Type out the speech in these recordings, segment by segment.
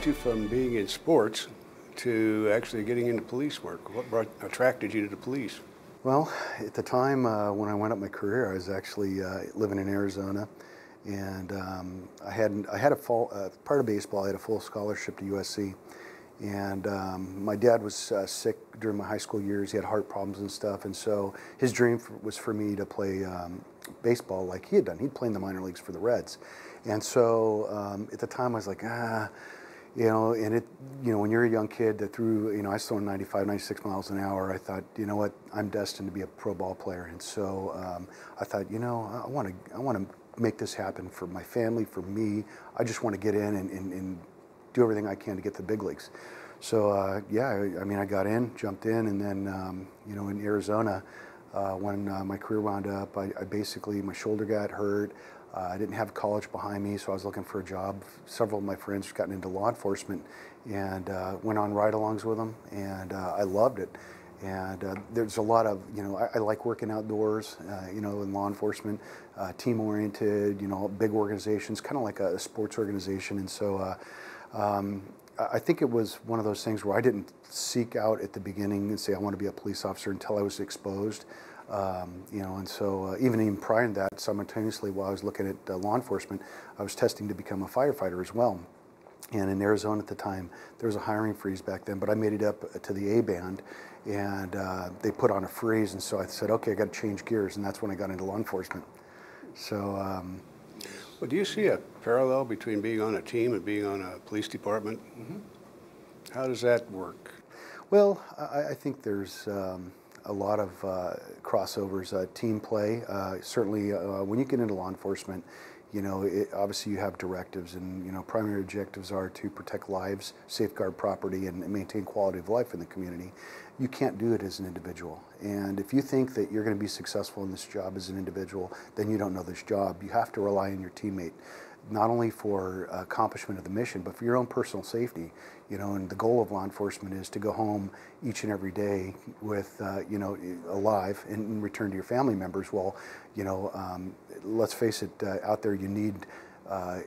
brought you from being in sports to actually getting into police work? What attracted you to the police? Well, at the time when I went up my career, I was actually living in Arizona, and I had a part of baseball. I had a full scholarship to USC, and my dad was sick during my high school years. He had heart problems and stuff, and so his dream was for me to play baseball like he had done. He'd played in the minor leagues for the Reds, and so at the time I was like, when you're a young kid that threw, I was throwing 95, 96 miles an hour, I thought, you know what, I'm destined to be a pro ball player. And so I thought, I want to make this happen for my family, for me. I just want to get in and do everything I can to get to the big leagues. So I got in, jumped in, and then, in Arizona, when my career wound up, I basically, my shoulder got hurt. I didn't have college behind me, so I was looking for a job. Several of my friends gotten into law enforcement, and went on ride-alongs with them, and I loved it. And there's a lot of, I like working outdoors, in law enforcement, team-oriented, big organizations, kind of like a sports organization. And so I think it was one of those things where I didn't seek out at the beginning and say I want to be a police officer until I was exposed. And so even prior to that, simultaneously while I was looking at law enforcement, I was testing to become a firefighter as well. And in Arizona at the time, there was a hiring freeze back then, but I made it up to the A band, and they put on a freeze, and so I said, okay, I got to change gears, and that's when I got into law enforcement. So. Well, do you see a parallel between being on a team and being on a police department? Mm-hmm. How does that work? Well, I think there's a lot of crossovers, team play. Certainly, when you get into law enforcement, obviously you have directives, and primary objectives are to protect lives, safeguard property, and maintain quality of life in the community. You can't do it as an individual. And if you think that you're going to be successful in this job as an individual, then you don't know this job. You have to rely on your teammate, not only for accomplishment of the mission, but for your own personal safety. And the goal of law enforcement is to go home each and every day with, alive and return to your family members. Well, let's face it, out there you need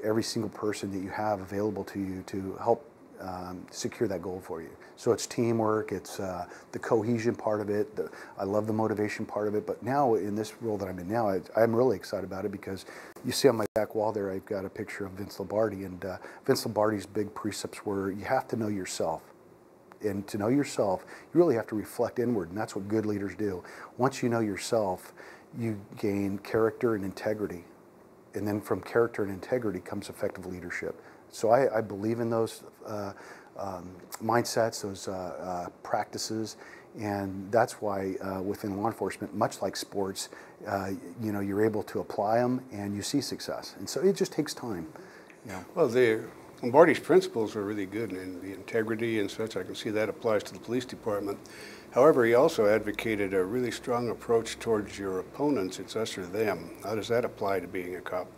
every single person that you have available to you to help secure that goal for you. So it's teamwork, it's the cohesion part of it, I love the motivation part of it, but now in this role that I'm in now, I'm really excited about it because you see on my back wall there, I've got a picture of Vince Lombardi, and Vince Lombardi's big precepts were you have to know yourself. And to know yourself, you really have to reflect inward, and that's what good leaders do. Once you know yourself, you gain character and integrity. And then from character and integrity comes effective leadership. So I believe in those mindsets, those practices, and that's why within law enforcement, much like sports, you're able to apply them and you see success. And so it just takes time. Well, Lombardi's principles are really good, and the integrity and such, I can see that applies to the police department. However, he also advocated a really strong approach towards your opponents. It's us or them. How does that apply to being a cop?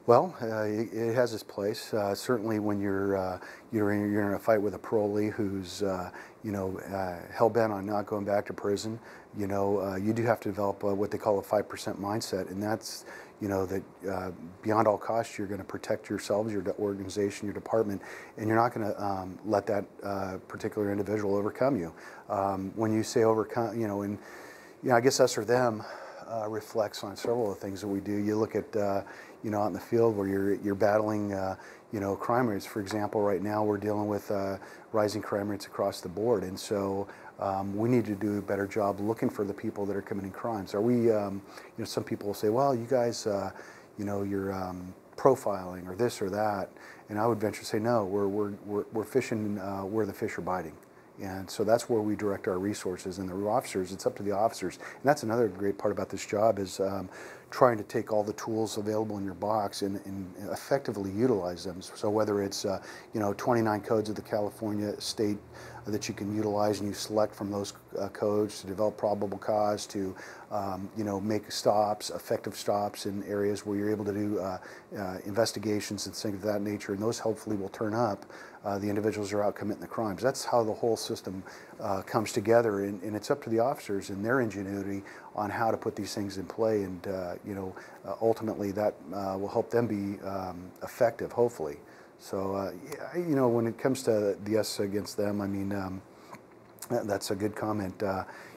Well, it has its place. Certainly, when you're in a fight with a parolee who's hell bent on not going back to prison, you do have to develop what they call a 5% mindset, and that's that beyond all costs you're going to protect yourselves, your organization, your department, and you're not going to let that particular individual overcome you. When you say overcome, I guess us or them reflects on several of the things that we do. You look at out in the field where you're battling crime rates. For example, right now we're dealing with rising crime rates across the board, and so we need to do a better job looking for the people that are committing crimes. Are we, some people will say, well, you guys, you're profiling or this or that, and I would venture to say, no, we're fishing where the fish are biting. And so that's where we direct our resources, and the officers, it's up to the officers. And that's another great part about this job is trying to take all the tools available in your box and effectively utilize them. So whether it's 29 codes of the California state that you can utilize, and you select from those codes to develop probable cause, to make stops, effective stops in areas where you're able to do investigations and things of that nature, and those hopefully will turn up the individuals who are out committing the crimes. That's how the whole system comes together, and it's up to the officers and their ingenuity on how to put these things in play, and ultimately that will help them be effective, hopefully. So, yeah, you know, when it comes to the us against them, I mean, that's a good comment,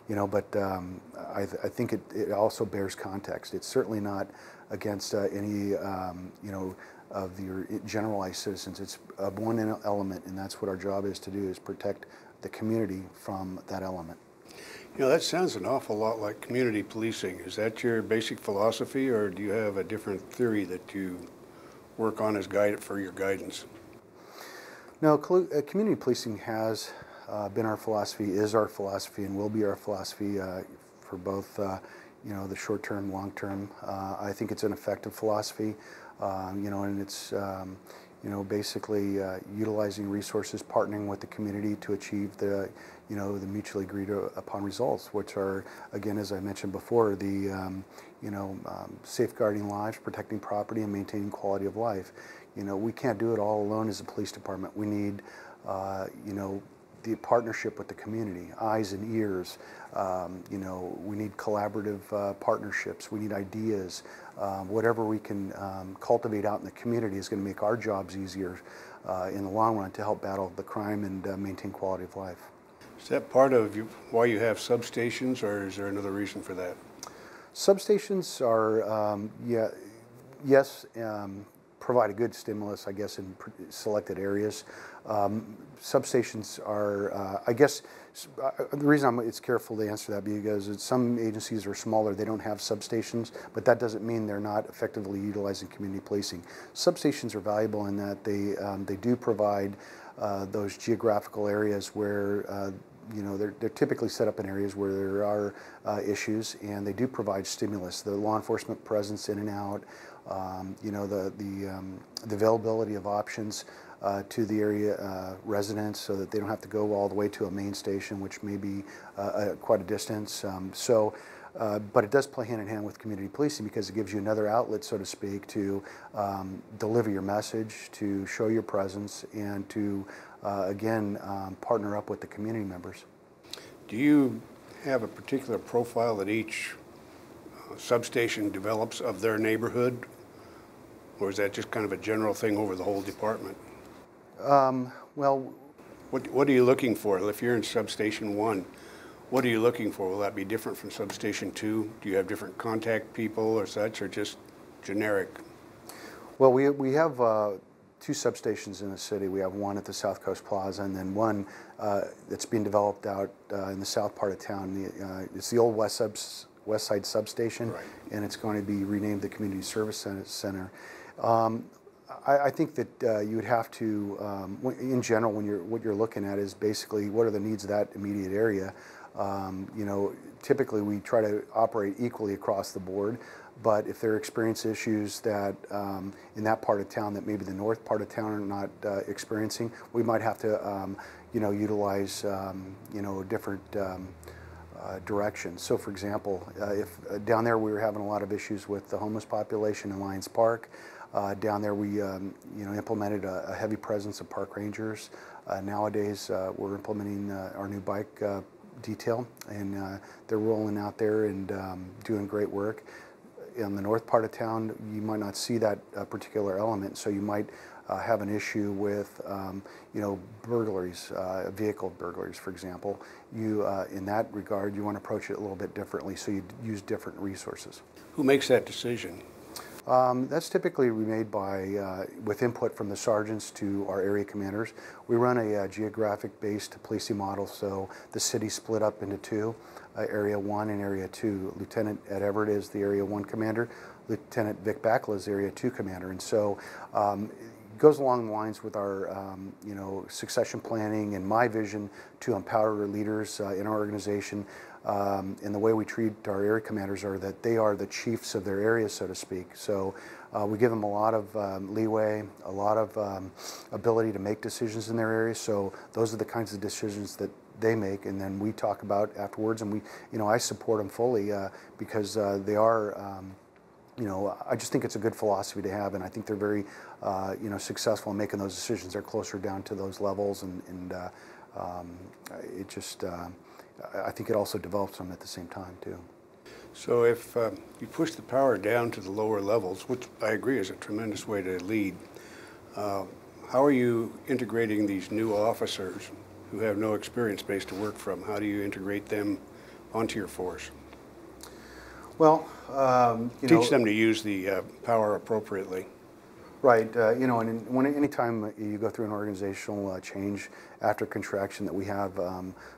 you know, but I think it also bears context. It's certainly not against any, you know, of your generalized citizens. It's one element, and that's what our job is to do, is protect the community from that element. You know, that sounds an awful lot like community policing. Is that your basic philosophy, or do you have a different theory that you work on as guide for your guidance? No, community policing has been our philosophy, is our philosophy, and will be our philosophy for both, you know, the short term, long term. I think it's an effective philosophy, you know, and it's, you know, basically utilizing resources, partnering with the community to achieve the, you know, the mutually agreed upon results, which are, again, as I mentioned before, the, you know, safeguarding lives, protecting property, and maintaining quality of life. You know, we can't do it all alone as a police department. We need, you know, the partnership with the community, eyes and ears. You know, we need collaborative partnerships. We need ideas. Whatever we can cultivate out in the community is going to make our jobs easier in the long run to help battle the crime and maintain quality of life. Is that part of why you have substations, or is there another reason for that? Substations are, yeah, yes, provide a good stimulus, I guess, in selected areas. Substations are, I guess, the reason it's careful to answer that because some agencies are smaller, they don't have substations, but that doesn't mean they're not effectively utilizing community policing. Substations are valuable in that they do provide those geographical areas where you know, they're typically set up in areas where there are issues, and they do provide stimulus. The law enforcement presence in and out, you know, the availability of options to the area residents, so that they don't have to go all the way to a main station, which may be quite a distance. But it does play hand in hand with community policing because it gives you another outlet, so to speak, to deliver your message, to show your presence, and to, again, partner up with the community members. Do you have a particular profile that each substation develops of their neighborhood, or is that just kind of a general thing over the whole department? Well, what are you looking for? If you're in substation 1, what are you looking for? Will that be different from substation 2? Do you have different contact people or such, or just generic? well, we have two substations in the city. We have one at the South Coast Plaza, and then one that's being developed out in the south part of town. It's the old West Side Substation, right, and it's going to be renamed the Community Service Center. I think that you would have to, in general, what you're looking at is basically what are the needs of that immediate area. You know, typically we try to operate equally across the board, but if there are experience issues that in that part of town that maybe the north part of town are not experiencing, we might have to, you know, utilize, you know, different directions. So, for example, if down there we were having a lot of issues with the homeless population in Lions Park. Down there we you know, implemented a heavy presence of park rangers. Nowadays we're implementing our new bike detail, and they're rolling out there and doing great work. In the north part of town, you might not see that particular element, so you might have an issue with, you know, burglaries, vehicle burglaries, for example. You, in that regard, you want to approach it a little bit differently, so you use different resources. Who makes that decision? That's typically made by, with input from the sergeants to our area commanders. We run a geographic-based policing model, so the city's split up into two, Area 1 and Area 2. Lieutenant Ed Everett is the Area 1 commander. Lieutenant Vic Backla is the Area 2 commander. And so it goes along the lines with our, you know, succession planning and my vision to empower leaders in our organization. And the way we treat our area commanders are that they are the chiefs of their areas, so to speak. So we give them a lot of leeway, a lot of ability to make decisions in their areas. So those are the kinds of decisions that they make, and then we talk about afterwards. And we, you know, I support them fully because they are, you know, I just think it's a good philosophy to have, and I think they're very, you know, successful in making those decisions. They're closer down to those levels, and it just. I think it also develops them at the same time, too. So if you push the power down to the lower levels, which I agree is a tremendous way to lead, how are you integrating these new officers who have no experience base to work from? How do you integrate them onto your force? Well, Teach them to use the power appropriately. right. Anytime you go through an organizational change after contraction that we have,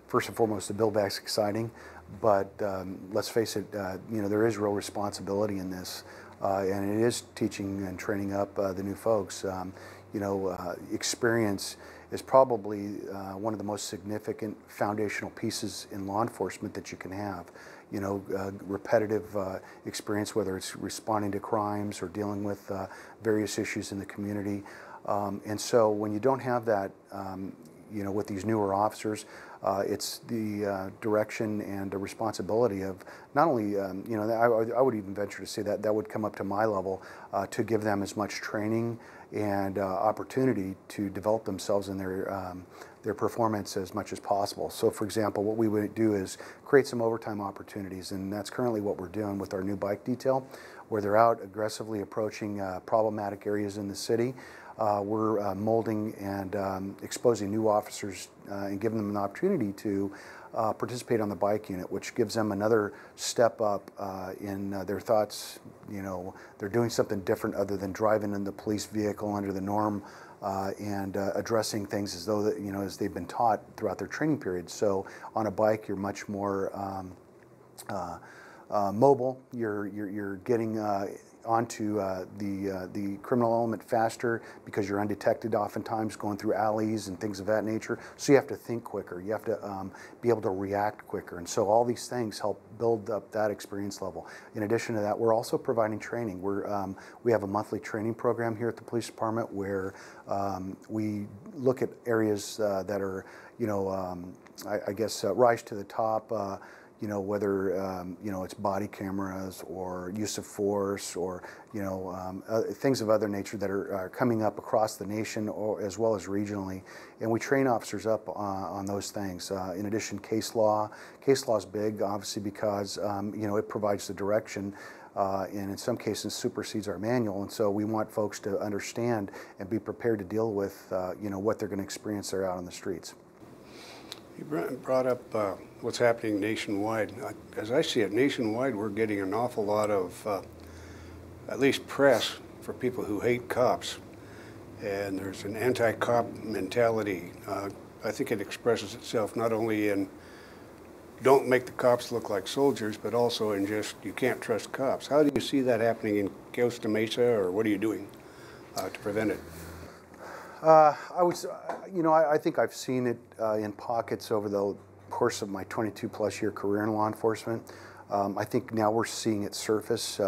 first and foremost, the build back's exciting, but let's face it, there is real responsibility in this, and it is teaching and training up the new folks. Experience is probably one of the most significant foundational pieces in law enforcement that you can have. Repetitive experience, whether it's responding to crimes or dealing with various issues in the community. And so when you don't have that, with these newer officers, it's the direction and the responsibility of not only, I would even venture to say that that would come up to my level to give them as much training and opportunity to develop themselves in their performance as much as possible. So for example, what we would do is create some overtime opportunities, and that's currently what we're doing with our new bike detail, where they're out aggressively approaching problematic areas in the city. We're molding and exposing new officers and giving them an opportunity to participate on the bike unit, which gives them another step up in their thoughts. They're doing something different other than driving in the police vehicle under the norm and addressing things as though that, as they've been taught throughout their training period. So on a bike, you're much more mobile. You're getting onto the criminal element faster because you're undetected oftentimes going through alleys and things of that nature. So you have to think quicker. You have to be able to react quicker. And so all these things help build up that experience level. In addition to that, we're also providing training. We have a monthly training program here at the police department where we look at areas that are, rise to the top. Whether it's body cameras or use of force or things of other nature that are coming up across the nation or as well as regionally, and we train officers up on those things. In addition, case law is big, obviously, because it provides the direction. And in some cases supersedes our manual, and so we want folks to understand and be prepared to deal with what they're going to experience there out on the streets. You brought up what's happening nationwide. As I see it, nationwide we're getting an awful lot of at least press for people who hate cops. And there's an anti-cop mentality. I think it expresses itself not only in don't make the cops look like soldiers, but also in just you can't trust cops. How do you see that happening in Costa Mesa, or what are you doing to prevent it? I think I've seen it in pockets over the course of my 22-plus year career in law enforcement. I think now we're seeing it surface,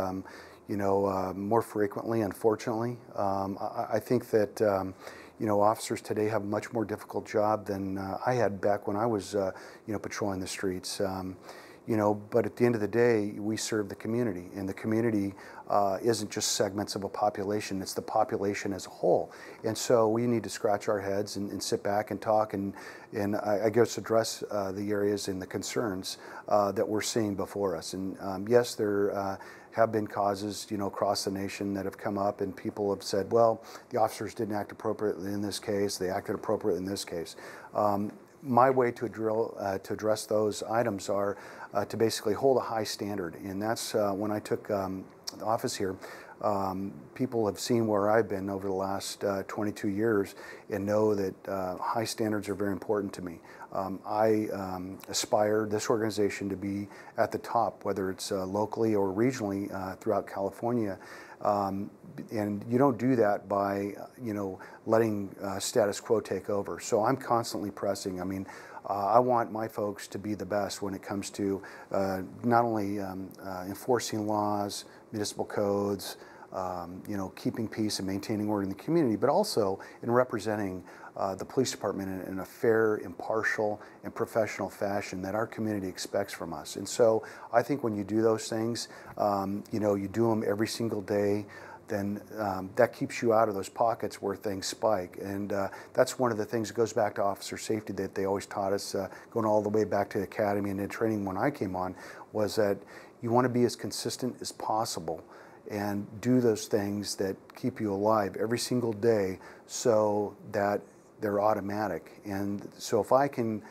more frequently, unfortunately. I think that, officers today have a much more difficult job than I had back when I was, patrolling the streets. But at the end of the day, we serve the community, and the community isn't just segments of a population, it's the population as a whole. And so we need to scratch our heads and sit back and talk and I guess address the areas and the concerns that we're seeing before us. And yes, there have been causes, across the nation that have come up, and people have said, well, the officers didn't act appropriately in this case, they acted appropriately in this case. My way to address those items are to basically hold a high standard, and that's when I took office here. People have seen where I've been over the last 22 years and know that high standards are very important to me. I aspire this organization to be at the top, whether it's locally or regionally throughout California. And you don't do that by, letting status quo take over. So I'm constantly pressing. I mean, I want my folks to be the best when it comes to not only enforcing laws, municipal codes, keeping peace and maintaining order in the community, but also in representing the police department in a fair, impartial, and professional fashion that our community expects from us. And so I think when you do those things, you do them every single day, then that keeps you out of those pockets where things spike. And that's one of the things that goes back to officer safety that they always taught us, going all the way back to the academy and in training when I came on, was that you want to be as consistent as possible and do those things that keep you alive every single day so that they're automatic. And so if I can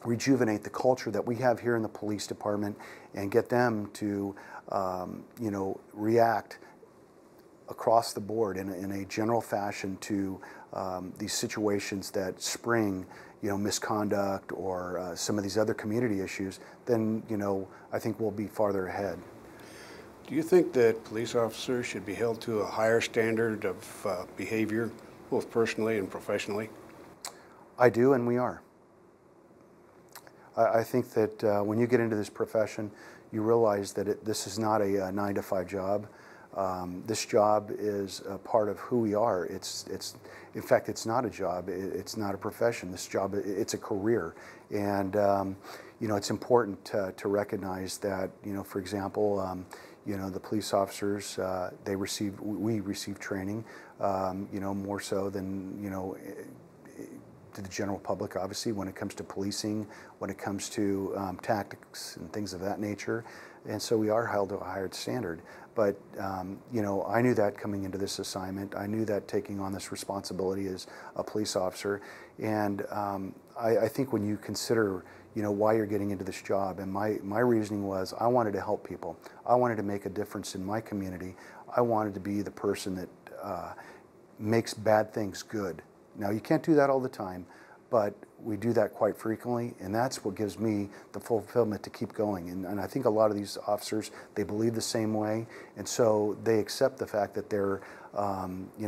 rejuvenate the culture that we have here in the police department and get them to react across the board in a general fashion to these situations that spring misconduct or some of these other community issues, then I think we'll be farther ahead. Do you think that police officers should be held to a higher standard of behavior, both personally and professionally? I do, and we are. I think that when you get into this profession, you realize that this is not a 9-to-5 job. This job is a part of who we are. In fact, it's not a job. It's not a profession. This job, it's a career, and it's important to recognize that. For example, the police officers we receive training, more so than to the general public, obviously, when it comes to policing, when it comes to tactics and things of that nature. And so we are held to a higher standard. But, I knew that coming into this assignment. I knew that taking on this responsibility as a police officer. And I think when you consider, why you're getting into this job, and my reasoning was I wanted to help people. I wanted to make a difference in my community. I wanted to be the person that makes bad things good. Now, you can't do that all the time, but we do that quite frequently, and that's what gives me the fulfillment to keep going. And I think a lot of these officers, they believe the same way, and so they accept the fact that they're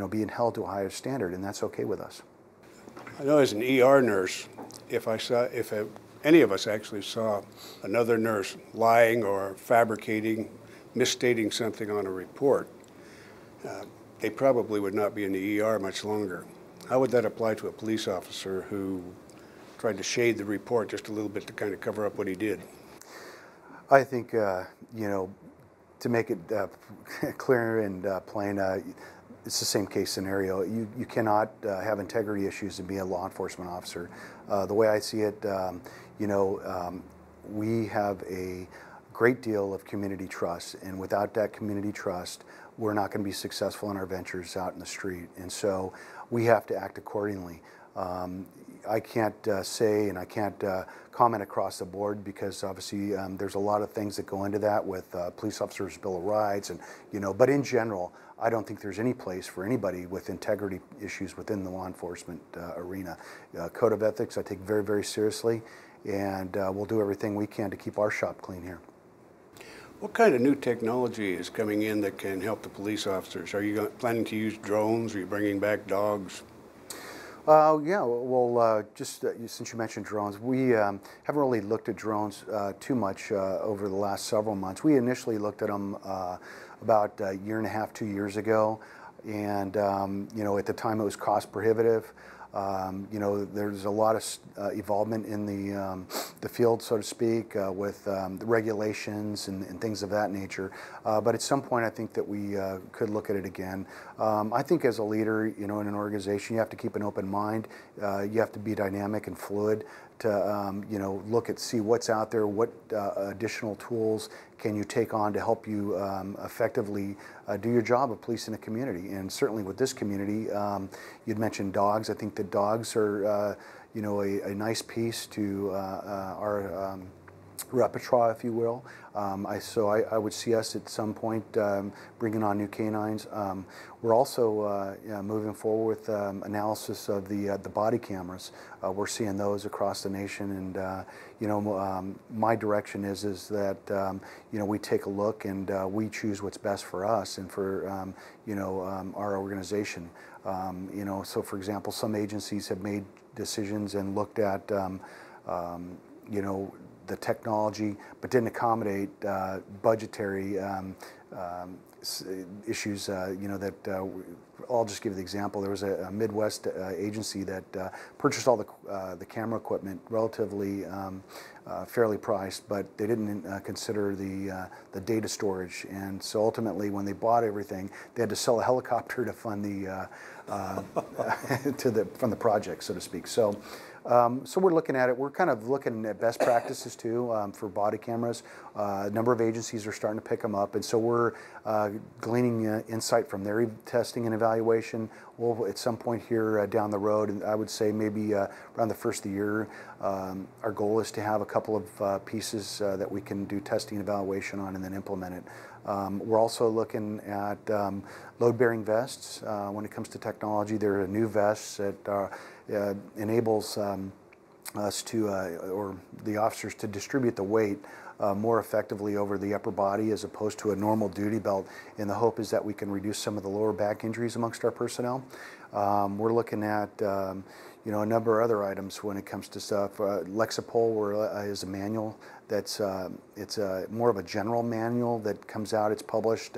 being held to a higher standard, and that's okay with us. I know as an ER nurse, if any of us actually saw another nurse lying or fabricating, misstating something on a report, they probably would not be in the ER much longer. How would that apply to a police officer who tried to shade the report just a little bit to kind of cover up what he did? I think, to make it clear and plain, it's the same case scenario. You cannot have integrity issues and be a law enforcement officer. The way I see it, we have a great deal of community trust, and without that community trust, we're not going to be successful in our ventures out in the street. And so we have to act accordingly. I can't say, and I can't comment across the board, because obviously there's a lot of things that go into that with police officers' Bill of Rights, and but in general, I don't think there's any place for anybody with integrity issues within the law enforcement arena. Code of ethics I take very, very seriously, and we'll do everything we can to keep our shop clean here. What kind of new technology is coming in that can help the police officers? Are you planning to use drones? Are you bringing back dogs? Yeah, well, just since you mentioned drones, we haven't really looked at drones too much over the last several months. We initially looked at them about a year and a half, 2 years ago, and at the time it was cost prohibitive. There's a lot of involvement in the field, so to speak, with the regulations and things of that nature. But at some point, I think that we could look at it again. I think as a leader, in an organization, you have to keep an open mind. You have to be dynamic and fluid to, look at, see what's out there, what additional tools can you take on to help you effectively do your job of policing a community. And certainly with this community, you'd mentioned dogs. I think that dogs are, a nice piece to our repertoire, if you will. So I would see us at some point bringing on new canines. We're also moving forward with analysis of the body cameras. We're seeing those across the nation, and my direction is that we take a look and we choose what's best for us and for our organization. So for example, some agencies have made decisions and looked at the technology, but didn't accommodate budgetary issues. I'll just give you the example. There was a Midwest agency that purchased all the camera equipment relatively fairly priced, but they didn't consider the data storage. And so ultimately, when they bought everything, they had to sell a helicopter to fund the from the project, so to speak. So So we're looking at it. We're kind of looking at best practices too for body cameras. A number of agencies are starting to pick them up, and so we're gleaning insight from their testing and evaluation. We'll at some point here down the road, and I would say maybe around the first of the year, our goal is to have a couple of pieces that we can do testing and evaluation on and then implement it. We're also looking at load-bearing vests. When it comes to technology, there are new vests that enables us to, or the officers to distribute the weight more effectively over the upper body as opposed to a normal duty belt. And the hope is that we can reduce some of the lower back injuries amongst our personnel. We're looking at a number of other items when it comes to stuff. Lexipol is a manual that's it's more of a general manual that comes out. It's published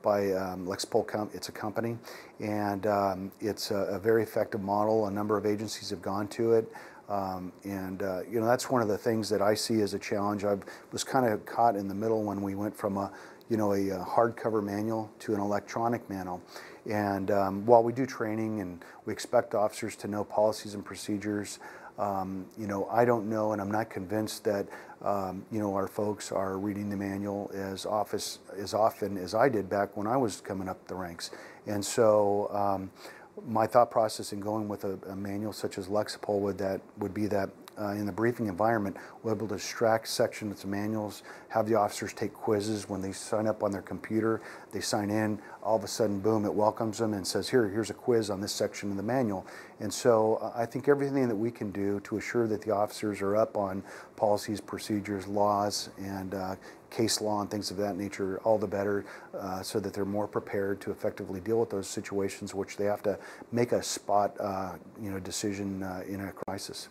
by Lexipol. It's a company, and it's a very effective model. A number of agencies have gone to it. That's one of the things that I see as a challenge. I was kind of caught in the middle when we went from a hardcover manual to an electronic manual. And while we do training and we expect officers to know policies and procedures, I don't know, and I'm not convinced that our folks are reading the manual as often as I did back when I was coming up the ranks. And so my thought process in going with a manual such as Lexipol would be that in the briefing environment, we're able to extract sections of manuals, have the officers take quizzes. When they sign up on their computer, they sign in, all of a sudden, boom, it welcomes them and says, here's a quiz on this section of the manual. And so I think everything that we can do to assure that the officers are up on policies, procedures, laws, and case law and things of that nature, all the better, so that they're more prepared to effectively deal with those situations which they have to make a spot decision in a crisis.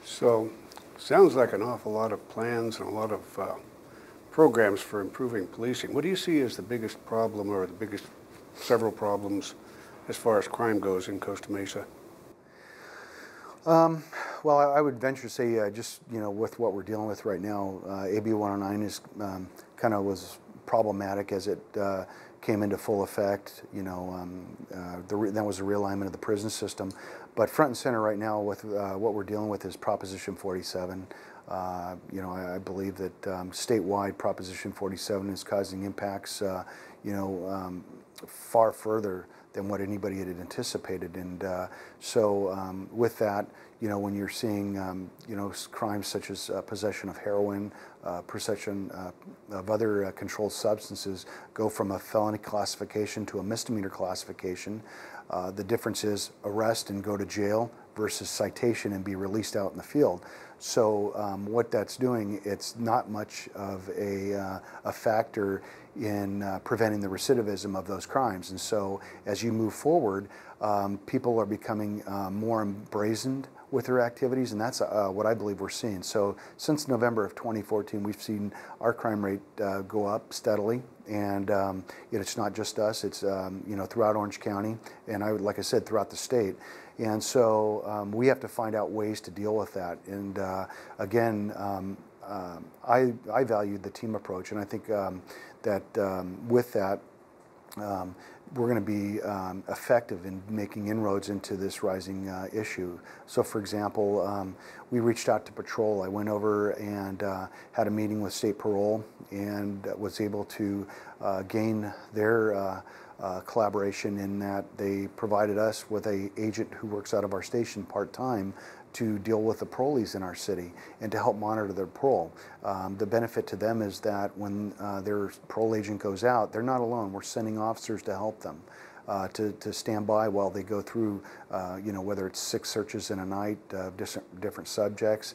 So, sounds like an awful lot of plans and a lot of programs for improving policing. What do you see as the biggest problem or the biggest several problems as far as crime goes in Costa Mesa? Well, I would venture to say with what we're dealing with right now, AB 109 is was problematic as it came into full effect. That was a realignment of the prison system. But front and center right now with what we're dealing with is Proposition 47. I believe that statewide Proposition 47 is causing impacts, far further than what anybody had anticipated. And so with that, when you're seeing, crimes such as possession of heroin, possession of other controlled substances go from a felony classification to a misdemeanor classification, the difference is arrest and go to jail versus citation and be released out in the field. So what that's doing, it's not much of a factor in preventing the recidivism of those crimes. And so as you move forward, people are becoming more embrazened with their activities, and that's what I believe we're seeing. So since November of 2014, we've seen our crime rate go up steadily, and it's not just us, it's throughout Orange County, and like I said, throughout the state. And so we have to find out ways to deal with that. And again, I valued the team approach, and I think that with that, we're going to be effective in making inroads into this rising issue. So for example, we reached out to patrol. I went over and had a meeting with state parole and was able to gain their collaboration in that they provided us with an agent who works out of our station part-time to deal with the parolees in our city and to help monitor their parole. The benefit to them is that when their parole agent goes out, they're not alone. We're sending officers to help them, to stand by while they go through, whether it's 6 searches in a night, different subjects,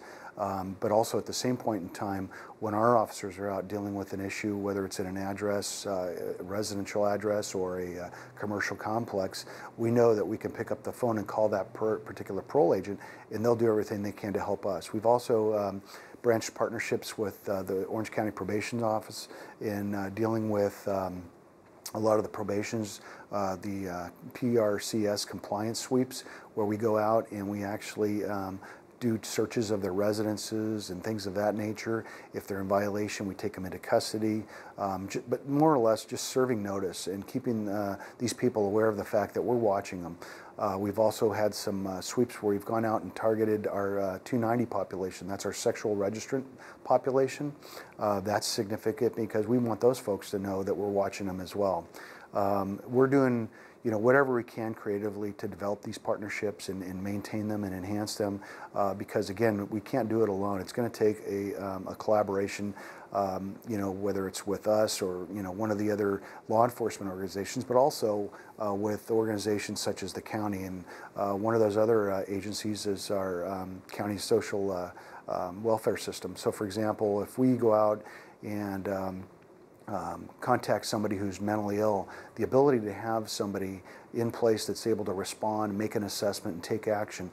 but also at the same point in time, when our officers are out dealing with an issue, whether it's in an address, a residential address or a commercial complex, we know that we can pick up the phone and call that particular parole agent, and they'll do everything they can to help us. We've also branched partnerships with the Orange County Probation Office in dealing with a lot of the probations, the PRCS compliance sweeps, where we go out and we actually do searches of their residences and things of that nature. If they're in violation, we take them into custody. But more or less just serving notice and keeping these people aware of the fact that we're watching them. We've also had some sweeps where we've gone out and targeted our 290 population. That's our sexual registrant population. That's significant because we want those folks to know that we're watching them as well. We're doing whatever we can creatively to develop these partnerships and maintain them and enhance them because, again, we can't do it alone. It's going to take a collaboration, whether it's with us or, one of the other law enforcement organizations, but also with organizations such as the county. And one of those other agencies is our county social welfare system. So, for example, if we go out and contact somebody who's mentally ill, the ability to have somebody in place that's able to respond, make an assessment, and take action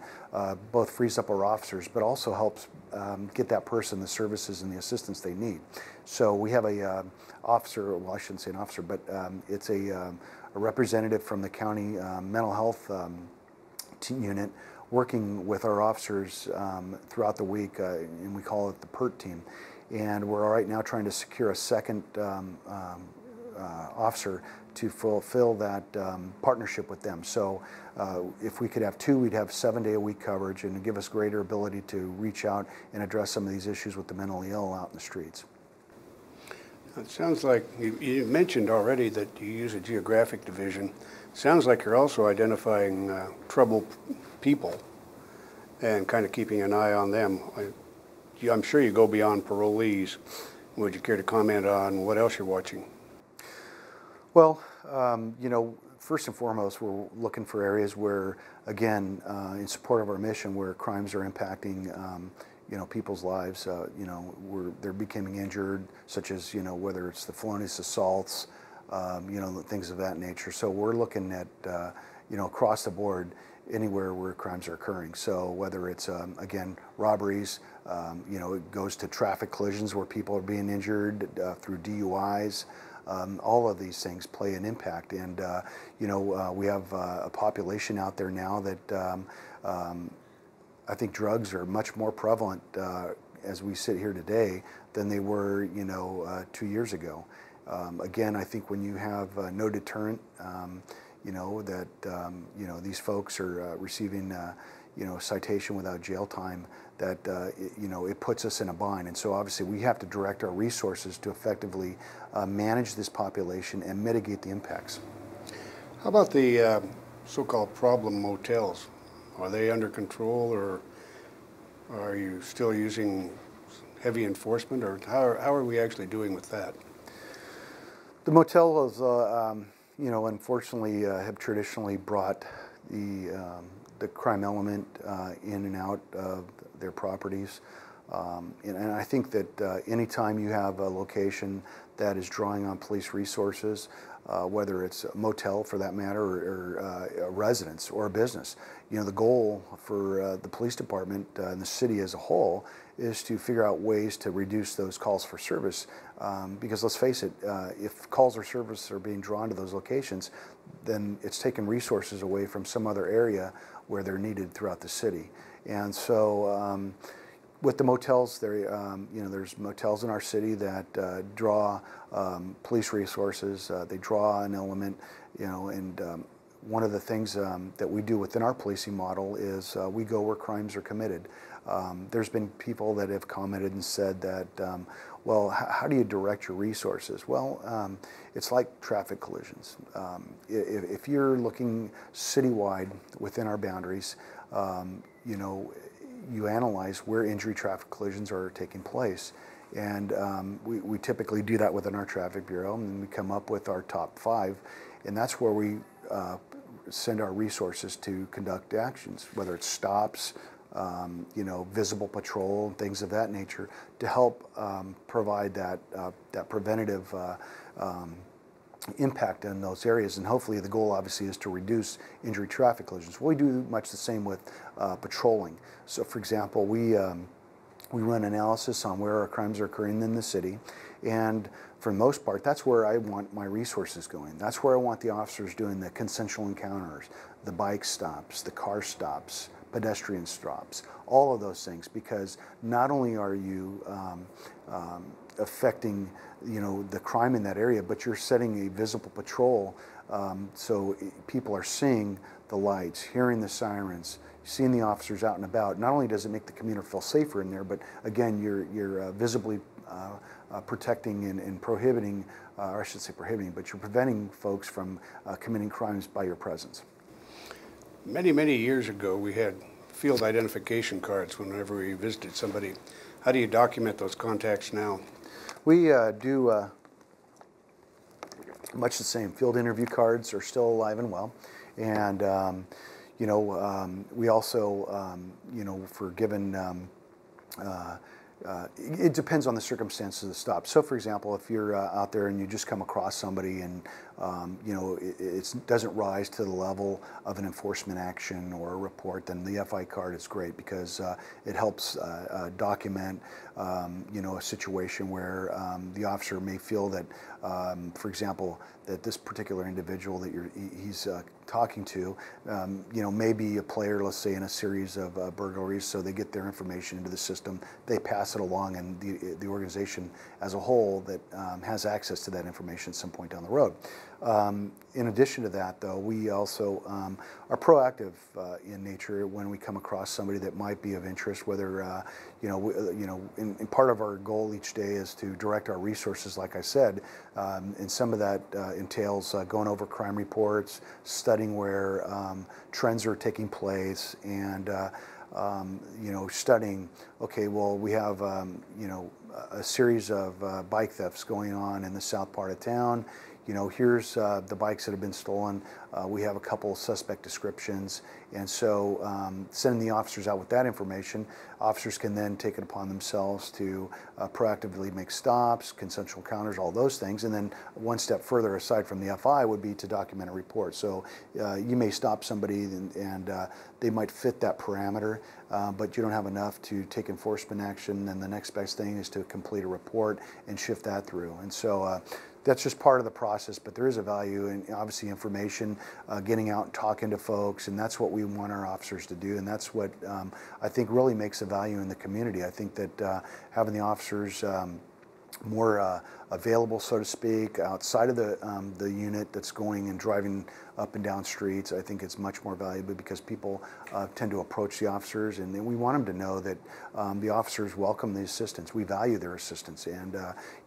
both frees up our officers, but also helps get that person the services and the assistance they need. So we have a officer, well, I shouldn't say an officer, but it's a representative from the county mental health unit working with our officers throughout the week, and we call it the PERT team. And we're right now trying to secure a second officer to fulfill that partnership with them. So if we could have two, we'd have 7-day-a-week coverage and give us greater ability to reach out and address some of these issues with the mentally ill out in the streets. It sounds like you mentioned already that you use a geographic division. Sounds like you're also identifying troubled people and kind of keeping an eye on them. I'm sure you go beyond parolees. Would you care to comment on what else you're watching? Well, first and foremost, we're looking for areas where, again, in support of our mission, where crimes are impacting, people's lives. They're becoming injured, such as, whether it's the felonious assaults, things of that nature. So we're looking at, across the board, anywhere where crimes are occurring. So whether it's, again, robberies, it goes to traffic collisions where people are being injured through DUIs. All of these things play an impact. And, we have a population out there now that I think drugs are much more prevalent as we sit here today than they were, 2 years ago. Again, I think when you have no deterrent, these folks are receiving, a citation without jail time, that, it puts us in a bind. And so obviously we have to direct our resources to effectively manage this population and mitigate the impacts. How about the so-called problem motels? Are they under control, or are you still using heavy enforcement, or how are we actually doing with that? The motels, unfortunately have traditionally brought the crime element in and out of their properties. And I think that anytime you have a location that is drawing on police resources, whether it's a motel for that matter, or a residence or a business, the goal for the police department and the city as a whole is to figure out ways to reduce those calls for service. Because let's face it, if calls for service are being drawn to those locations, then it's taking resources away from some other area where they're needed throughout the city. And so with the motels, there's motels in our city that draw police resources. They draw an element, and one of the things that we do within our policing model is we go where crimes are committed. There's been people that have commented and said that, well, how do you direct your resources? Well, it's like traffic collisions. If you're looking citywide within our boundaries, you analyze where injury traffic collisions are taking place. And we typically do that within our traffic bureau, and we come up with our top 5, and that's where we send our resources to conduct actions, whether it's stops, visible patrol, and things of that nature, to help provide that preventative impact in those areas. And hopefully the goal obviously is to reduce injury traffic collisions. We do much the same with patrolling. So for example, we run analysis on where our crimes are occurring in the city, and for the most part, that's where I want my resources going. That's where I want the officers doing the consensual encounters, the bike stops, the car stops, pedestrian stops, all of those things, because not only are you affecting, you know, the crime in that area, but you're setting a visible patrol, so people are seeing the lights, hearing the sirens, seeing the officers out and about. Not only does it make the commuter feel safer in there, but again, you're visibly protecting and prohibiting, or I should say prohibiting, but you're preventing folks from committing crimes by your presence. Many, many years ago, we had field identification cards whenever we visited somebody. How do you document those contacts now? We do much the same. Field interview cards are still alive and well, and you know, we also, you know, for given, it depends on the circumstances of the stop. So, for example, if you're out there and you just come across somebody and you know, it doesn't rise to the level of an enforcement action or a report, then the FI card is great, because it helps document, you know, a situation where the officer may feel that, for example, that this particular individual that he's talking to, you know, may be a player, let's say, in a series of burglaries, so they get their information into the system, they pass it along, and the organization as a whole that has access to that information at some point down the road. In addition to that, though, we also are proactive in nature when we come across somebody that might be of interest. Whether you know, in part of our goal each day is to direct our resources, like I said, and some of that entails going over crime reports, studying where trends are taking place, and you know, studying. Okay, well, we have you know, a series of bike thefts going on in the south part of town. You know, here's the bikes that have been stolen. We have a couple suspect descriptions, and so sending the officers out with that information, officers can then take it upon themselves to proactively make stops, consensual encounters, all those things. And then one step further, aside from the FI, would be to document a report. So you may stop somebody and they might fit that parameter, but you don't have enough to take enforcement action. And the next best thing is to complete a report and shift that through. And so that's just part of the process, but there is a value in, obviously, information, getting out and talking to folks, and that's what we want our officers to do, and that's what I think really makes a value in the community. I think that having the officers more available, so to speak, outside of the unit that's going and driving up and down streets, I think it's much more valuable, because people tend to approach the officers, and we want them to know that the officers welcome the assistance. We value their assistance, and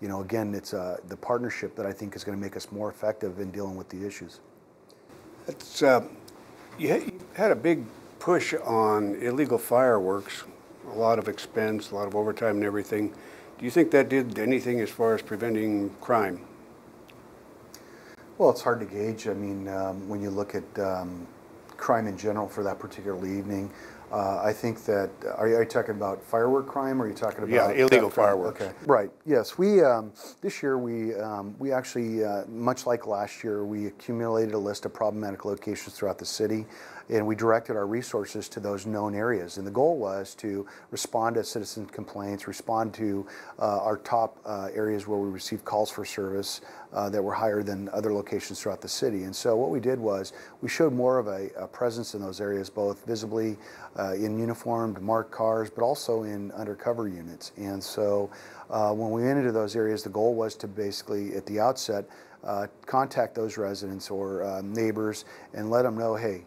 you know, again, it's the partnership that I think is going to make us more effective in dealing with the issues. It's, you had a big push on illegal fireworks, a lot of expense, a lot of overtime and everything. Do you think that did anything as far as preventing crime? Well, it's hard to gauge. I mean, when you look at crime in general for that particular evening, I think that, are you talking about firework crime, or are you talking about? Yeah, illegal fireworks. Okay, right. Yes, we this year we actually, much like last year, we accumulated a list of problematic locations throughout the city, and we directed our resources to those known areas. And the goal was to respond to citizen complaints, respond to our top areas where we received calls for service that were higher than other locations throughout the city. And so what we did was we showed more of a presence in those areas, both visibly in uniformed marked cars, but also in undercover units. And so when we went into those areas, the goal was to basically, at the outset, contact those residents or neighbors and let them know, hey,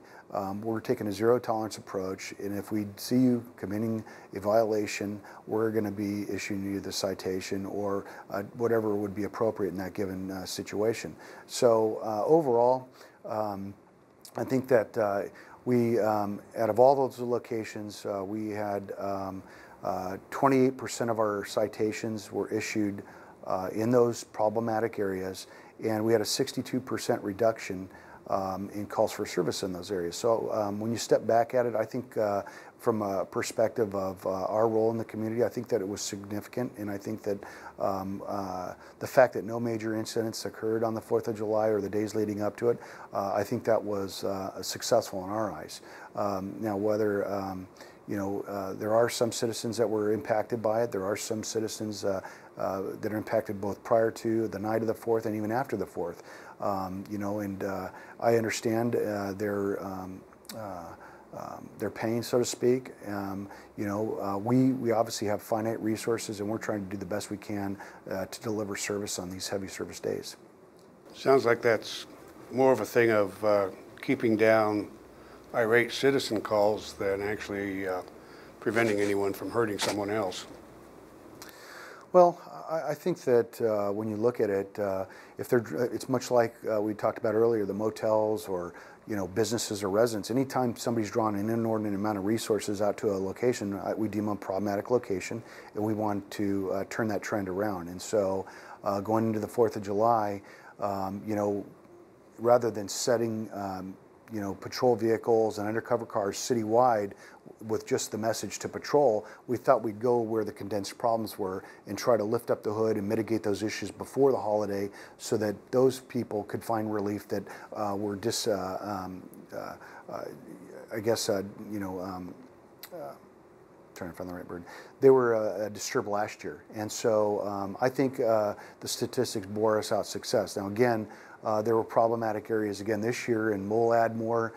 we're taking a zero tolerance approach, and if we see you committing a violation, we're going to be issuing you the citation or whatever would be appropriate in that given situation. So overall, I think that we, out of all those locations, we had 28% of our citations were issued in those problematic areas, and we had a 62% reduction in calls for service in those areas. So when you step back at it, I think from a perspective of our role in the community, I think that it was significant, and I think that the fact that no major incidents occurred on the 4th of July or the days leading up to it, I think that was successful in our eyes. Now, whether you know, there are some citizens that were impacted by it. There are some citizens that are impacted both prior to the night of the 4th and even after the 4th. You know, and I understand their their pain, so to speak. We obviously have finite resources, and we're trying to do the best we can to deliver service on these heavy service days. Sounds like that's more of a thing of keeping down irate citizen calls than actually preventing anyone from hurting someone else. Well, I think that when you look at it, it's much like we talked about earlier, the motels or businesses or residents. Anytime somebody's drawn an inordinate amount of resources out to a location, we deem a problematic location, and we want to turn that trend around. And so, going into the 4th of July, rather than setting patrol vehicles and undercover cars citywide with just the message to patrol, we thought we'd go where the condensed problems were and try to lift up the hood and mitigate those issues before the holiday so that those people could find relief that were trying to find the right word. They were disturbed last year. And so I think the statistics bore us out success. Now again, there were problematic areas again this year, and we'll add more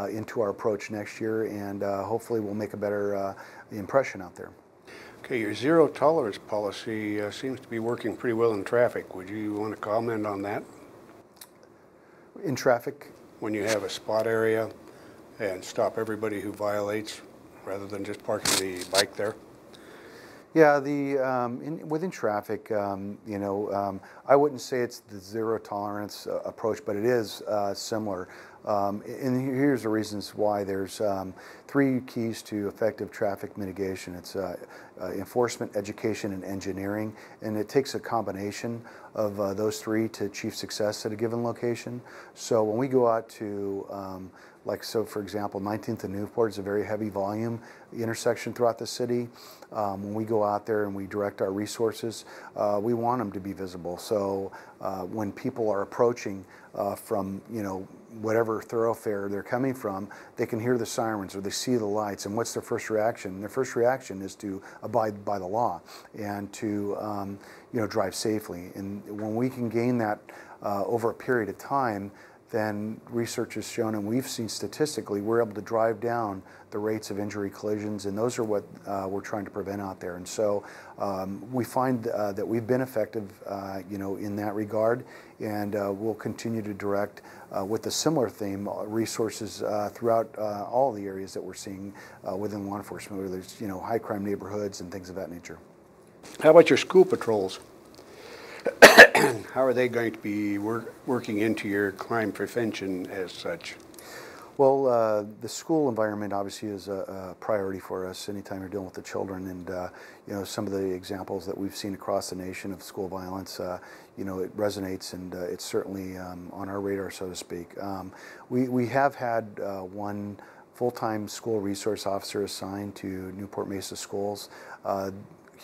into our approach next year, and hopefully we'll make a better impression out there. Okay, your zero tolerance policy seems to be working pretty well in traffic. Would you want to comment on that? In traffic? When you have a spot area and stop everybody who violates rather than just parking the bike there? Yeah, within traffic, I wouldn't say it's the zero tolerance approach, but it is similar. And here's the reasons why. There's 3 keys to effective traffic mitigation. It's enforcement, education, and engineering. And it takes a combination of those 3 to achieve success at a given location. So when we go out to, for example, 19th and Newport is a very heavy volume intersection throughout the city. When we go out there and we direct our resources, we want them to be visible. So when people are approaching from, whatever thoroughfare they're coming from, they can hear the sirens or they see the lights, and what's their first reaction? Their first reaction is to abide by the law and to drive safely. And when we can gain that over a period of time, then research has shown, and we've seen statistically, we're able to drive down the rates of injury collisions, and those are what we're trying to prevent out there. And so we find that we've been effective, in that regard, and we'll continue to direct with a similar theme resources throughout all the areas that we're seeing within law enforcement, whether there's high crime neighborhoods and things of that nature. How about your school patrols? How are they going to be working into your crime prevention as such? Well, the school environment obviously is a priority for us anytime you're dealing with the children, and some of the examples that we've seen across the nation of school violence, it resonates, and it's certainly on our radar, so to speak. We have had 1 full-time school resource officer assigned to Newport Mesa schools.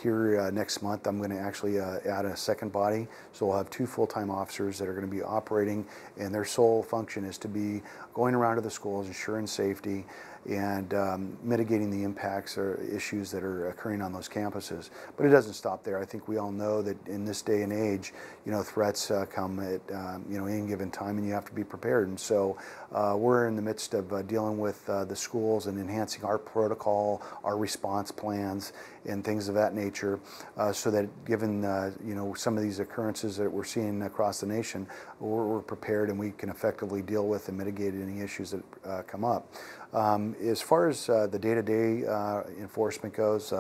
Here next month, I'm going to actually add a second body, so we'll have 2 full-time officers that are going to be operating, and their sole function is to be going around to the schools, ensuring safety, and mitigating the impacts or issues that are occurring on those campuses. But it doesn't stop there. I think we all know that in this day and age, threats come at any given time, and you have to be prepared. And so we're in the midst of dealing with the schools and enhancing our protocol, our response plans, and things of that nature, so that given some of these occurrences that we're seeing across the nation, we're prepared and we can effectively deal with and mitigate any issues that come up. As far as the day-to-day enforcement goes,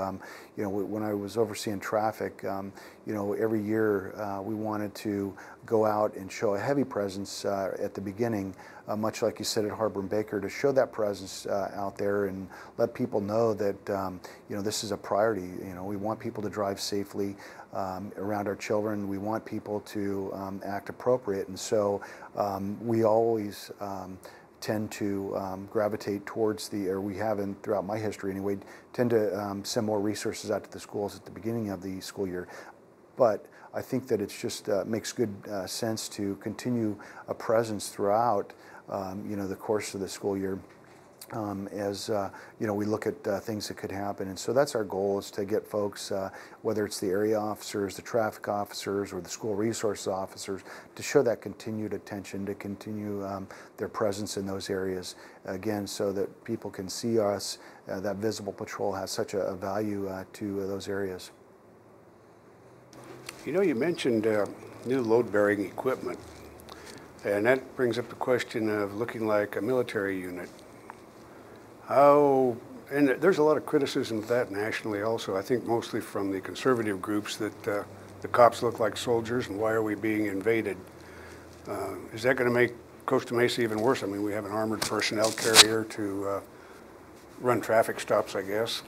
when I was overseeing traffic, every year we wanted to go out and show a heavy presence at the beginning, much like you said at Harbor and Baker, to show that presence out there and let people know that this is a priority. We want people to drive safely around our children. We want people to act appropriate, and so we always tend to gravitate towards we have, and throughout my history anyway, tend to send more resources out to the schools at the beginning of the school year. But I think that it's just makes good sense to continue a presence throughout the course of the school year. as we look at things that could happen. And so that's our goal, is to get folks, whether it's the area officers, the traffic officers, or the school resource officers, to show that continued attention, to continue their presence in those areas, again, so that people can see us, that visible patrol has such a value to those areas. You mentioned new load-bearing equipment, and that brings up the question of looking like a military unit. And there's a lot of criticism of that nationally also, I think mostly from the conservative groups, that the cops look like soldiers and why are we being invaded? Is that going to make Costa Mesa even worse? I mean, we have an armored personnel carrier to run traffic stops, I guess.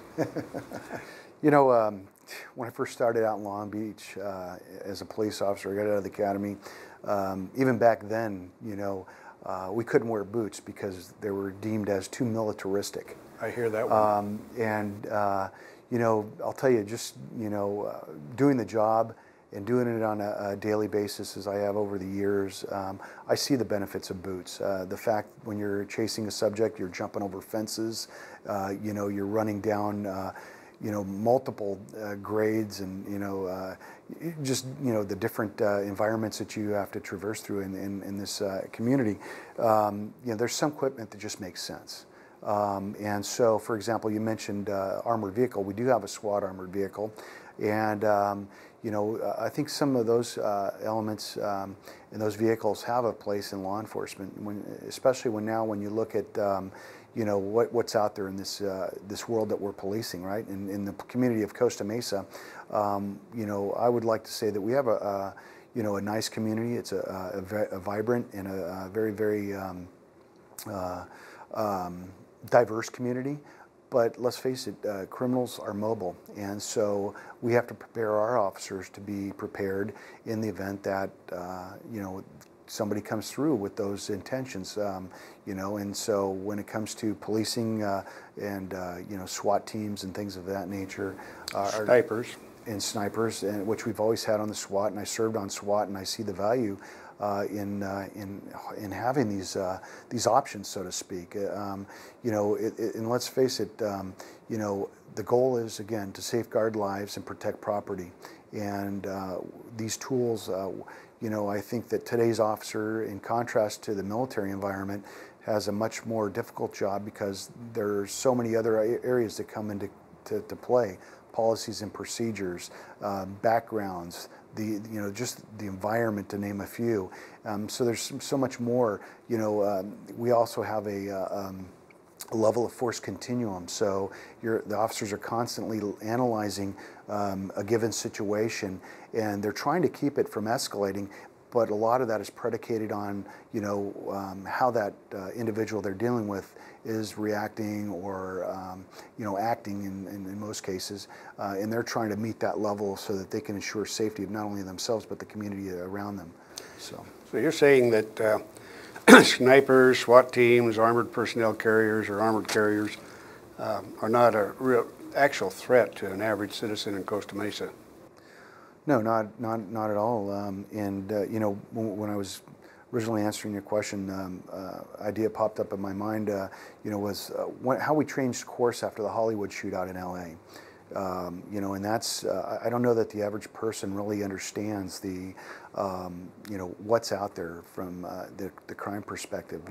When I first started out in Long Beach as a police officer, I got out of the academy, even back then, we couldn't wear boots because they were deemed as too militaristic. I hear that one. I'll tell you, just, doing the job and doing it on a daily basis as I have over the years, I see the benefits of boots. The fact when you're chasing a subject, you're jumping over fences, you're running down multiple grades, and the different environments that you have to traverse through in this community. There's some equipment that just makes sense. And so, for example, you mentioned armored vehicle. We do have a SWAT armored vehicle, and I think some of those elements in those vehicles have a place in law enforcement, especially when you look at what's out there in this world that we're policing, right? In the community of Costa Mesa, I would like to say that we have a nice community. It's a vibrant and a very, very diverse community. But let's face it, criminals are mobile, and so we have to prepare our officers to be prepared in the event that somebody comes through with those intentions, and so when it comes to policing and SWAT teams and things of that nature, snipers, and which we've always had on the SWAT, and I served on SWAT, and I see the value in having these options, so to speak. And let's face it, the goal is, again, to safeguard lives and protect property, and these tools. I think that today's officer, in contrast to the military environment, has a much more difficult job because there's so many other areas that come into play: policies and procedures, backgrounds, just the environment, to name a few. So there's so much more. We also have a level of force continuum. So the officers are constantly analyzing a given situation, and they're trying to keep it from escalating. But a lot of that is predicated on how that individual they're dealing with is reacting or acting in most cases, and they're trying to meet that level so that they can ensure safety of not only themselves but the community around them. So you're saying that snipers, SWAT teams, armored personnel carriers, or armored carriers are not a real actual threat to an average citizen in Costa Mesa? No, not at all. When I was originally answering your question, idea popped up in my mind. Was how we changed course after the Hollywood shootout in L.A. And that's I don't know that the average person really understands the what's out there from the crime perspective.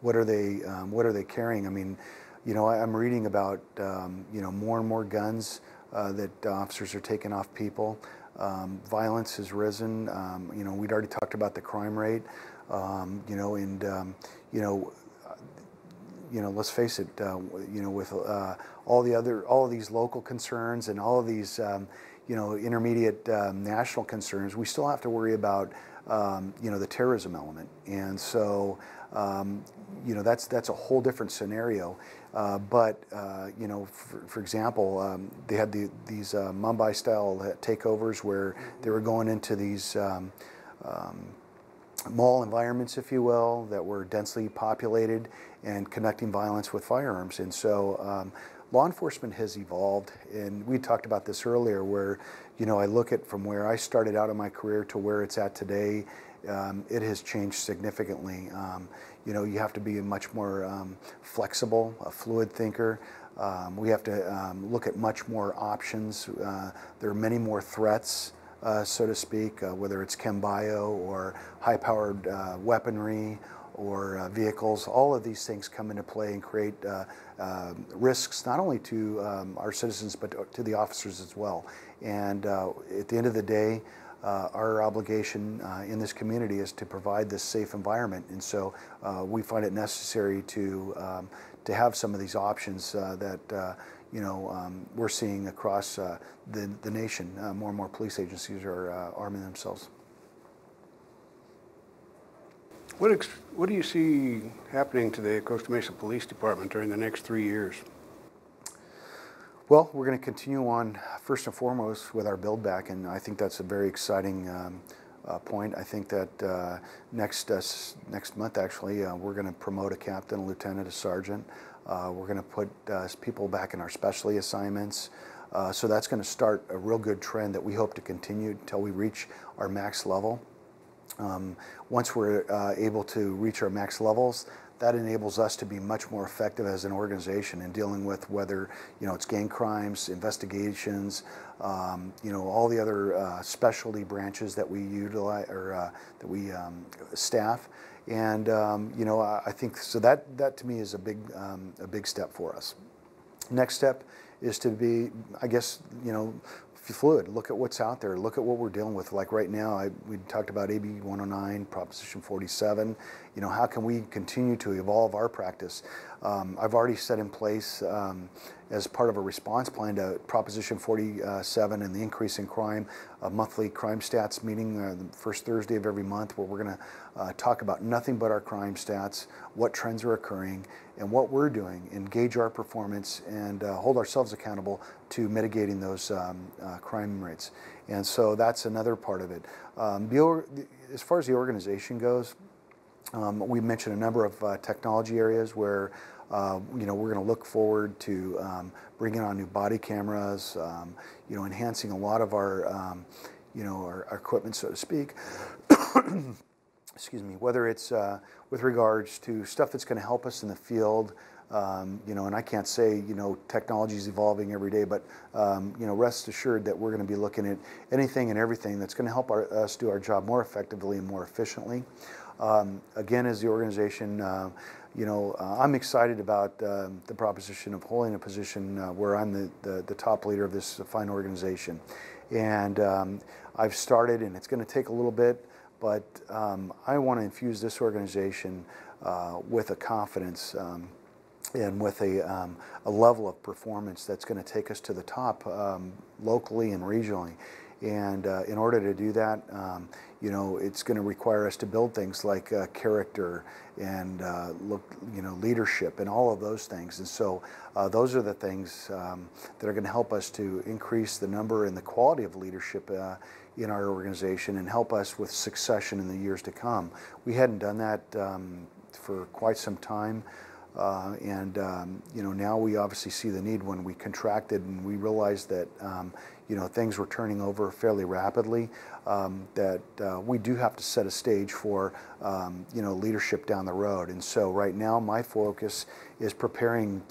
What are they carrying? I mean, I'm reading about more and more guns that officers are taking off people. Violence has risen. We'd already talked about the crime rate. Let's face it. With all of these local concerns and all of these intermediate national concerns, we still have to worry about the terrorism element. And so that's a whole different scenario. But for example, they had these Mumbai-style takeovers where they were going into these mall environments, if you will, that were densely populated and conducting violence with firearms. And so law enforcement has evolved, and we talked about this earlier, where I look at from where I started out in my career to where it's at today. It has changed significantly. you have to be a much more flexible, a fluid thinker. We have to look at much more options. There are many more threats, so to speak, whether it's chem bio or high-powered weaponry or vehicles. All of these things come into play and create risks not only to our citizens but to the officers as well. And at the end of the day, our obligation in this community is to provide this safe environment, and so we find it necessary to have some of these options that we're seeing across the nation. More and more police agencies are arming themselves. What do you see happening to the Costa Mesa Police Department during the next 3 years? Well, we're going to continue on first and foremost with our build back, and I think that's a very exciting point. I think that next month, actually, we're going to promote a captain, a lieutenant, a sergeant. We're going to put people back in our specialty assignments. So that's going to start a real good trend that we hope to continue until we reach our max level. Once we're able to reach our max levels, that enables us to be much more effective as an organization in dealing with whether it's gang crimes, investigations, all the other specialty branches that we utilize or that we staff, and I think so that to me is a big step for us. Next step is to be, I guess, fluid. Look at what's out there. Look at what we're dealing with. Like right now, we talked about AB 109, Proposition 47. How can we continue to evolve our practice? I've already set in place, as part of a response plan to Proposition 47 and the increase in crime, a monthly crime stats meeting the first Thursday of every month, where we're going to talk about nothing but our crime stats, what trends are occurring, and what we're doing, engage our performance, and hold ourselves accountable to mitigating those crime rates. And so that's another part of it. As far as the organization goes, we mentioned a number of technology areas where we're going to look forward to bringing on new body cameras, enhancing a lot of our our equipment, so to speak. Excuse me, whether it's with regards to stuff that's going to help us in the field, and I can't say, technology is evolving every day, but, rest assured that we're going to be looking at anything and everything that's going to help us do our job more effectively and more efficiently. Again, as the organization, I'm excited about the proposition of holding a position where I'm the top leader of this fine organization. And I've started, and it's going to take a little bit, but I want to infuse this organization with a confidence and with a level of performance that's going to take us to the top locally and regionally. And in order to do that, it's going to require us to build things like character and leadership and all of those things. And so those are the things that are going to help us to increase the number and the quality of leadership in our organization and help us with succession in the years to come. We hadn't done that for quite some time. Now we obviously see the need when we contracted and we realized that things were turning over fairly rapidly, that we do have to set a stage for leadership down the road. And so right now my focus is preparing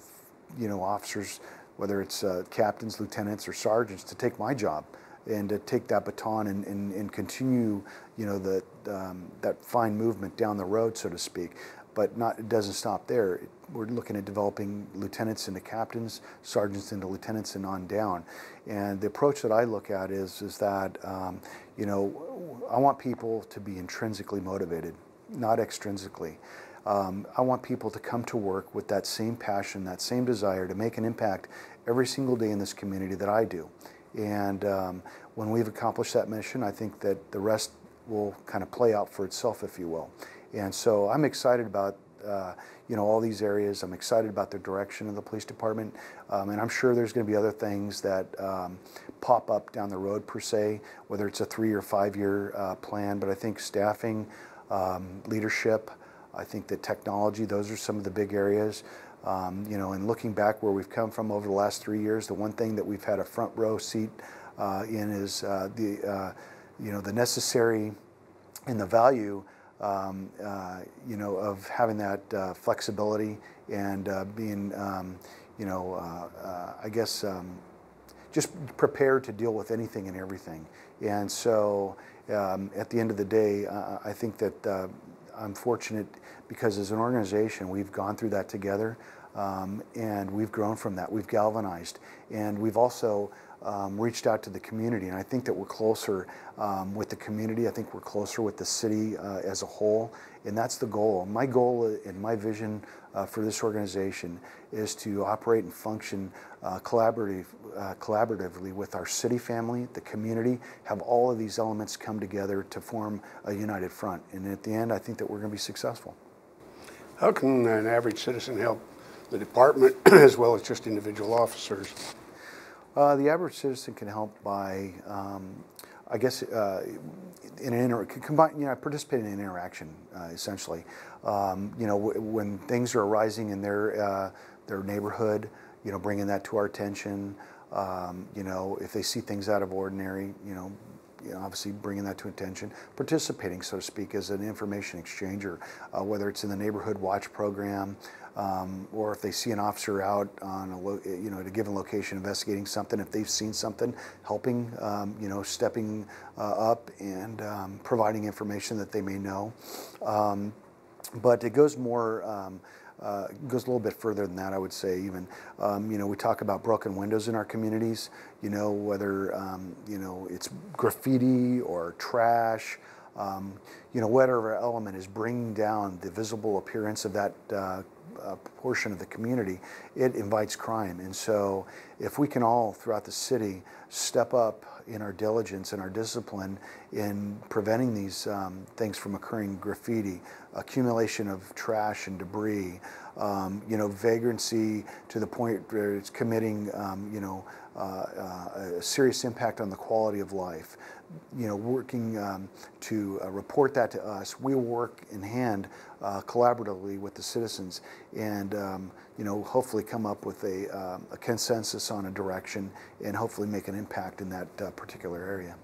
officers, whether it's captains, lieutenants, or sergeants, to take my job and to take that baton and continue that fine movement down the road, so to speak. But it doesn't stop there. We're looking at developing lieutenants into captains, sergeants into lieutenants, and on down. And the approach that I look at is that I want people to be intrinsically motivated, not extrinsically. I want people to come to work with that same passion, that same desire to make an impact every single day in this community that I do. And when we've accomplished that mission, I think that the rest will kind of play out for itself, if you will. And so I'm excited about all these areas. I'm excited about the direction of the police department, and I'm sure there's going to be other things that pop up down the road, per se, whether it's a 3 or 5 year plan. But I think staffing, leadership, I think that technology, those are some of the big areas. And looking back where we've come from over the last 3 years, the one thing that we've had a front row seat in is the necessary and the value of having that flexibility and being, I guess, just prepared to deal with anything and everything. And so at the end of the day, I think that I'm fortunate because as an organization, we've gone through that together, and we've grown from that. We've galvanized, and we've also reached out to the community, and I think that we're closer with the community. I think we're closer with the city as a whole, and that's the goal. My goal and my vision for this organization is to operate and function collaboratively with our city family, the community, have all of these elements come together to form a united front. And at the end, I think that we're going to be successful. How can an average citizen help the department as well as just individual officers? The average citizen can help by, I guess, participating in an interaction, essentially. When things are arising in their neighborhood, bringing that to our attention. If they see things out of ordinary, obviously bringing that to attention, participating, so to speak, as an information exchanger, whether it's in the neighborhood watch program, or if they see an officer out on at a given location investigating something, if they've seen something, helping, stepping up and providing information that they may know. But it goes more. Goes a little bit further than that, I would say. Even we talk about broken windows in our communities. Whether it's graffiti or trash. Whatever element is bringing down the visible appearance of that portion of the community, it invites crime. And so if we can all throughout the city step up in our diligence and our discipline in preventing these things from occurring, graffiti, accumulation of trash and debris, vagrancy to the point where it's committing a serious impact on the quality of life, working to report that to us. We work in hand collaboratively with the citizens and hopefully come up with a consensus on a direction and hopefully make an impact in that particular area.